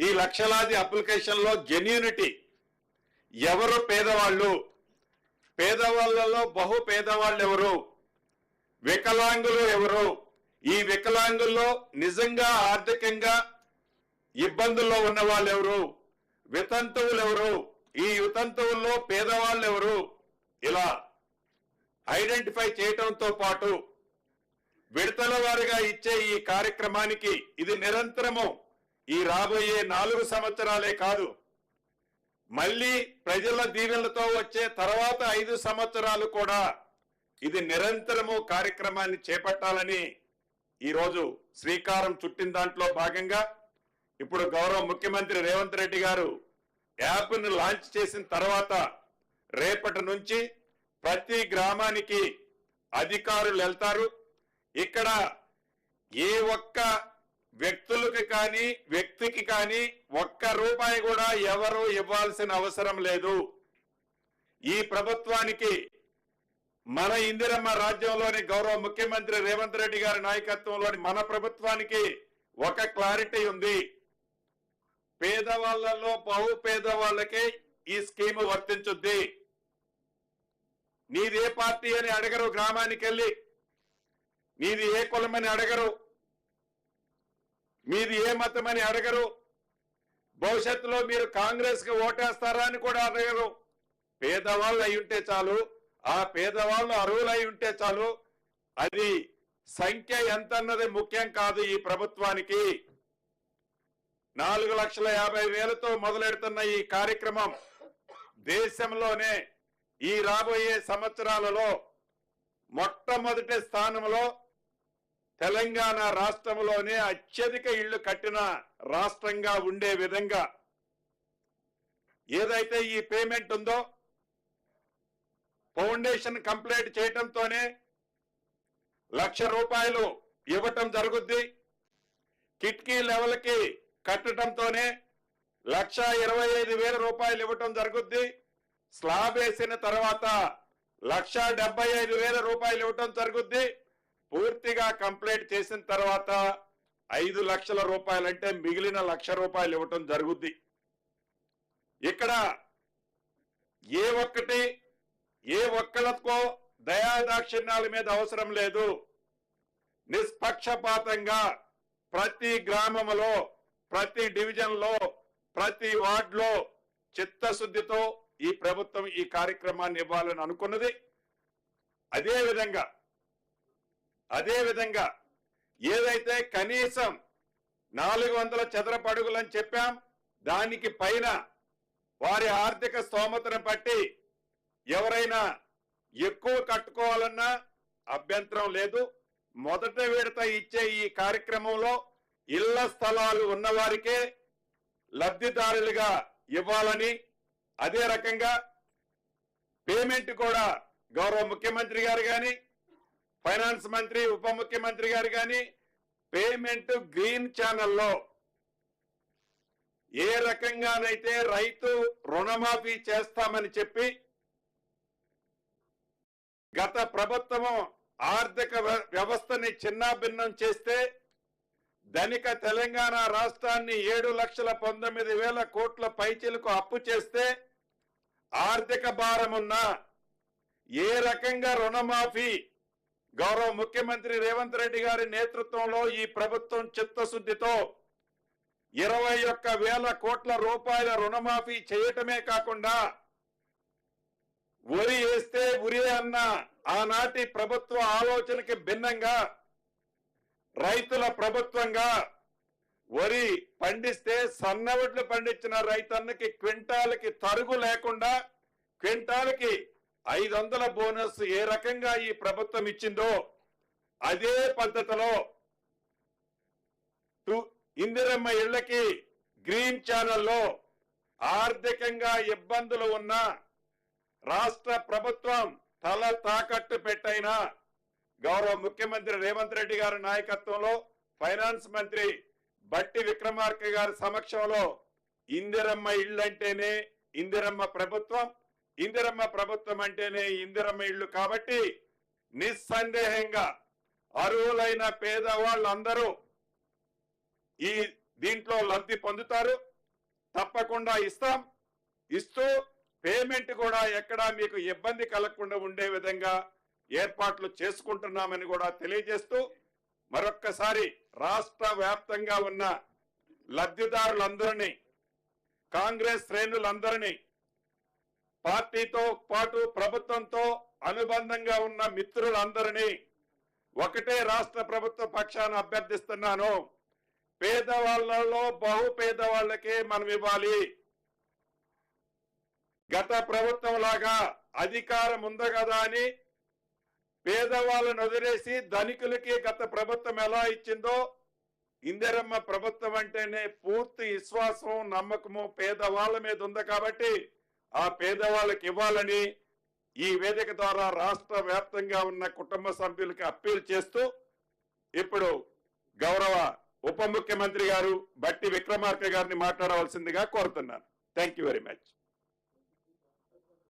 ఈ లక్షలాది అప్లికేషన్లో జెన్యూనిటీ ఎవరు పేదవాళ్ళు, పేదవాళ్ళలో బహు పేదవాళ్ళు ఎవరు, వికలాంగులు ఎవరు, ఈ వికలాంగుల్లో నిజంగా ఆర్థికంగా ఇబ్బందుల్లో ఉన్న వాళ్ళు ఎవరు, వితంతువులు ఎవరు, ఈ వితంతువుల్లో పేదవాళ్ళు ఎవరు, ఇలా ఐడెంటిఫై చేయటంతో పాటు విడతల వారిగా ఇచ్చే ఈ కార్యక్రమానికి ఇది నిరంతరము ఈ రాబోయే 4 సంవత్సరాలే కాదు, మళ్ళీ ప్రజల దీవెనలతో వచ్చే తర్వాత 5 సంవత్సరాలు కూడా ఇది నిరంతరము కార్యక్రమాన్ని చేపట్టాలని ఈరోజు శ్రీకారం చుట్టిన దాంట్లో భాగంగా ఇప్పుడు గౌరవ ముఖ్యమంత్రి రేవంత్ రెడ్డి గారు యాప్ను లాంచ్ చేసిన తర్వాత రేపటి నుంచి ప్రతి గ్రామానికి అధికారులు వెళ్తారు. ఇక్కడ ఏ ఒక్క వ్యక్తికి కానీ ఒక్క రూపాయి కూడా ఎవరు ఇవ్వాల్సిన అవసరం లేదు. ఈ ప్రభుత్వానికి మన ఇందిరమ్మ రాజ్యంలోని గౌరవ ముఖ్యమంత్రి రేవంత్ రెడ్డి గారి నాయకత్వంలోని మన ప్రభుత్వానికి ఒక క్లారిటీ ఉంది. పేదవాళ్లలో బహు పేదవాళ్ళకే ఈ స్కీమ్ వర్తించుద్ది. నీది ఏ పార్టీ అని అడగరు, గ్రామానికి వెళ్ళి మీది ఏ కులమని అడగరు, మీది ఏ మతమని అడగరు, భవిష్యత్తులో మీరు కాంగ్రెస్ కి ఓటేస్తారా అని కూడా అడగరు. పేదవాళ్ళు అయి ఉంటే చాలు, ఆ పేదవాళ్ళు అర్హులై ఉంటే చాలు. అది సంఖ్య ఎంత అన్నది ముఖ్యం కాదు. ఈ ప్రభుత్వానికి 4,50,000తో మొదలెడుతున్న ఈ కార్యక్రమం దేశంలోనే ఈ రాబోయే సంవత్సరాలలో మొట్టమొదటి స్థానంలో తెలంగాణ రాష్ట్రంలోనే అత్యధిక ఇళ్లు కట్టిన రాష్ట్రంగా ఉండే విధంగా ఏదైతే ఈ పేమెంట్ ఉందో ఫౌండేషన్ కంప్లీట్ చేయటంతోనే ₹1,00,000 ఇవ్వటం జరుగుద్ది. కిట్కీ లెవెల్కి కట్టడంతోనే ₹1,25,000 ఇవ్వటం జరుగుద్ది. స్లాబ్ వేసిన తర్వాత ₹1,75,000 ఇవ్వటం జరుగుద్ది. పూర్తిగా కంప్లీట్ చేసిన తర్వాత ₹5 లక్షల అంటే మిగిలిన ₹1,00,000 ఇవ్వటం జరుగుద్ది. ఇక్కడ ఏ ఒక్కళ్ళకో దయాదాక్షిణ్యాల మీద అవసరం లేదు. నిష్పక్షపాతంగా ప్రతి గ్రామంలో, ప్రతి డివిజన్లో, ప్రతి వార్డులో చిత్తశుద్ధితో ఈ ప్రభుత్వం ఈ కార్యక్రమాన్ని ఇవ్వాలని అనుకున్నది. అదేవిధంగా ఏదైతే కనీసం 400 చదరపు అడుగులని చెప్పాం, దానికి పైన వారి ఆర్థిక స్తోమతను బట్టి ఎవరైనా ఎక్కువ కట్టుకోవాలన్నా అభ్యంతరం లేదు. మొదటి విడత ఇచ్చే ఈ కార్యక్రమంలో ఇళ్ల స్థలాలు ఉన్నవారికే లబ్ధిదారులుగా ఇవ్వాలని, అదే రకంగా పేమెంట్ కూడా గౌరవ ముఖ్యమంత్రి గారు కానీ, ఫైనాన్స్ మంత్రి, ఉప ముఖ్యమంత్రి గారు కానీ పేమెంట్ గ్రీన్ ఛానల్లో ఏ రకంగానైతే రైతు రుణమాఫీ చేస్తామని చెప్పి గత ప్రభుత్వము ఆర్థిక వ్యవస్థని చిన్నాభిన్నం చేస్తే ధనిక తెలంగాణ రాష్ట్రాన్ని 7,19,000 కోట్ల పైచిలకు అప్పు చేస్తే ఆర్థిక భారమున్న ఏ రకంగా రుణమాఫీ గౌరవ ముఖ్యమంత్రి రేవంత్ రెడ్డి గారి నేతృత్వంలో ఈ ప్రభుత్వం చిత్తశుద్ధితో 21,000 కోట్ల రూపాయల రుణమాఫీ చేయటమే కాకుండా వరి వేస్తే ఉరి అన్న ఆనాటి ప్రభుత్వ ఆలోచనకి భిన్నంగా రైతుల ప్రభుత్వంగా వరి పండిస్తే సన్నవడ్లు పండించిన రైతన్నకి క్వింటాలకి తరుగు లేకుండా క్వింటాలకి 500 బోనస్ ఏ రకంగా ఈ ప్రభుత్వం ఇచ్చిందో అదే పద్ధతిలో ఇందిరమ్మ ఇళ్లకి గ్రీన్ ఛానల్లో ఆర్థికంగా ఇబ్బందులు ఉన్న రాష్ట్ర ప్రభుత్వం తల తాకట్టు పెట్టైనా గౌరవ ముఖ్యమంత్రి రేవంత్ రెడ్డి గారి నాయకత్వంలో ఫైనాన్స్ మంత్రి బట్టి విక్రమార్క గారి సమక్షంలో ఇందిరమ్మ ఇళ్ళు అంటేనే ఇందిరమ్మ ప్రభుత్వం, ఇందిరమ్మ ప్రభుత్వం అంటేనే ఇందిరమ్మ ఇళ్ళు కాబట్టి నిస్సందేహంగా అర్హులైన పేదవాళ్ళందరూ ఈ దీంట్లో లబ్ధి పొందుతారు. తప్పకుండా ఇస్తాం. ఇస్తూ పేమెంట్ కూడా ఎక్కడా మీకు ఇబ్బంది కలగకుండా ఉండే విధంగా ఏర్పాట్లు చేసుకుంటున్నామని కూడా తెలియజేస్తూ మరొక్కసారి రాష్ట్ర వ్యాప్తంగా ఉన్న లబ్ధిదారులందరినీ, కాంగ్రెస్ శ్రేణులందరినీ, పార్టీతో పాటు ప్రభుత్వంతో అనుబంధంగా ఉన్న మిత్రులందరినీ ఒకటే రాష్ట్ర ప్రభుత్వ పక్షాన అభ్యర్థిస్తున్నాను. పేదవాళ్లలో బహు పేదవాళ్లకే మనం ఇవ్వాలి. గత ప్రభుత్వం లాగా అధికారం ఉంది కదా అని పేదవాళ్ళను వదిలేసి ధనికులకి గత ప్రభుత్వం ఎలా ఇచ్చిందో ఇందిరమ్మ ప్రభుత్వం అంటేనే పూర్తి విశ్వాసం, నమ్మకము పేదవాళ్ళ మీద ఉంది కాబట్టి ఆ పేదవాళ్ళకి ఇవ్వాలని ఈ వేదిక ద్వారా రాష్ట్ర వ్యాప్తంగా ఉన్న కుటుంబ సభ్యులకి అప్పీల్ చేస్తూ ఇప్పుడు గౌరవ ఉప ముఖ్యమంత్రి గారు బట్టి విక్రమార్క గారిని మాట్లాడవలసిందిగా కోరుతున్నాను. Thank you very much.